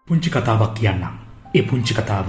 පුංචි කතාවක් කියන්නම්. ඒ පුංචි කතාව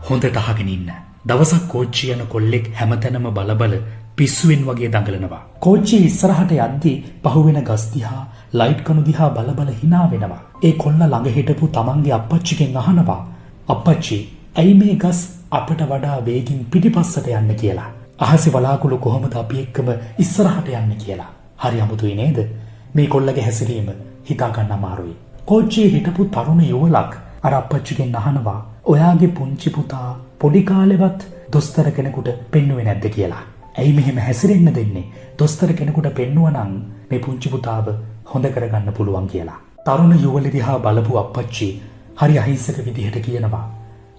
හොඳට අහගෙන ඉන්න. දවසක් කෝච්චිය යන කොල්ලෙක් හැමතැනම බල පිස්සුවෙන් වගේ දඟලනවා. කෝච්චිය ඉස්සරහට යද්දී පහුවෙන ගස් දිහා, ලයිට් කණු දිහා බල hina වෙනවා. ඒ කොල්ලා ළඟ හිටපු තමන්ගේ අප්පච්චිගෙන් අහනවා, "අප්පච්චි, ඇයි මේ ගස් අපට වඩා වේගින් පිටිපස්සට යන්නේ කියලා? අහසේ වලාකුළු කොහොමද අපි එක්කම ඉස්සරහට යන්නේ කියලා?" හරි අමුතුයි නේද? මේ කොල්ලගේ හැසිරීම හිතා ගන්න අමාරුයි. කෝච්චියේ හිටපු තරුණ යුවලක් අර අප්පච්චිගෙන් අහනවා, "ඔයාගේ පුංචි පුතා පොඩි කාලෙවත් දොස්තර කෙනෙකුට පෙන්නුවේ නැද්ද කියලා? ඇයි මෙහෙම හැසිරෙන්න දෙන්නේ? දොස්තර කෙනෙකුට පෙන්නුවා නම් මේ පුංචි පුතාව හොඳ කරගන්න පුළුවන්" කියලා. තරුණ යුවල දිහා බලපු අප්පච්චි හරි අහිංසක විදිහට කියනවා,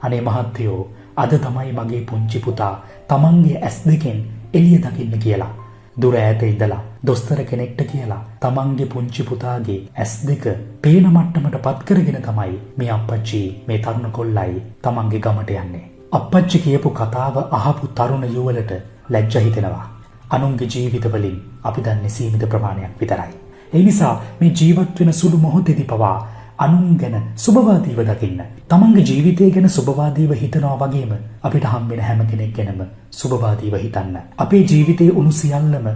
"අනේ මහත්තයෝ, අද තමයි මගේ පුංචි පුතා තමන්ගේ ඇස් දෙකෙන් එළිය දකින්න කියලා. දුර ඈත ඉඳලා දොස්තර කෙනෙක්ට කියලා තමන්ගේ පුංචි පුතාගේ ඇස් දෙක පේන මට්ටමට පත් කරගෙන තමයි මේ අප්පච්චි මේ තරුණ කොල්ලයි තමන්ගේ ගමට යන්නේ." අප්පච්චි කියපු කතාව අහපු තරුණ යුවලට ලැජ්ජ හිතෙනවා. අනුන්ගේ ජීවිතවලින් අපි දන්නේ සීමිත ප්‍රමාණයක් විතරයි. ඒ නිසා මේ ජීවත් වෙන සුළු මොහොතේදී පවා අනුන් ගැන සුබවාදීව දකින්න. තමන්ගේ ජීවිතය ගැන සුබවාදීව හිතනවා වගේම අපිට හම්බෙන හැම කෙනෙක් ගැනම සුබවාදීව හිතන්න. අපේ ජීවිතයේ උණු සියල්ලම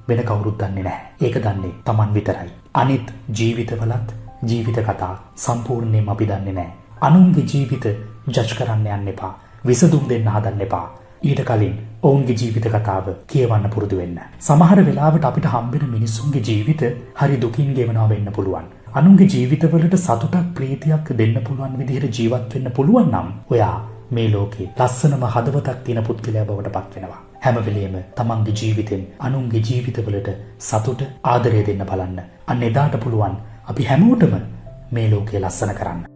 වෙන කවුරුත් දන්නේ නැහැ. ඒක දන්නේ Taman විතරයි. අනිත් ජීවිතවලත් ජීවිත කතා සම්පූර්ණයෙන්ම අපි දන්නේ නැහැ. අනුන්ගේ ජීවිත ජජ් කරන්න යන්න එපා. විසඳුම් දෙන්න හදන්න එපා. ඊට කලින් ඔවුන්ගේ ජීවිත කතාව කියවන්න පුරුදු වෙන්න. සමහර වෙලාවට අපිට හම්බෙන මිනිස්සුන්ගේ ජීවිත හරි දුකින් ගෙවනවා වෙන්න පුළුවන්. අනුන්ගේ ජීවිතවලට සතුටක් ප්‍රීතියක් දෙන්න පුළුවන් විදිහට ජීවත් වෙන්න පුළුවන් නම් ඔයා මේ ලෝකේ ලස්සනම හදවතක් තියෙන පුද්ගලයා බවට පත් වෙනවා. හැම වෙලෙම තමන්ගේ ජීවිතෙන් අනුන්ගේ ජීවිතවලට සතුට ආදරය දෙන්න බලන්න. අන්න එදාට පුළුවන් අපි හැමෝටම මේ ලෝකේ ලස්සන කරන්න.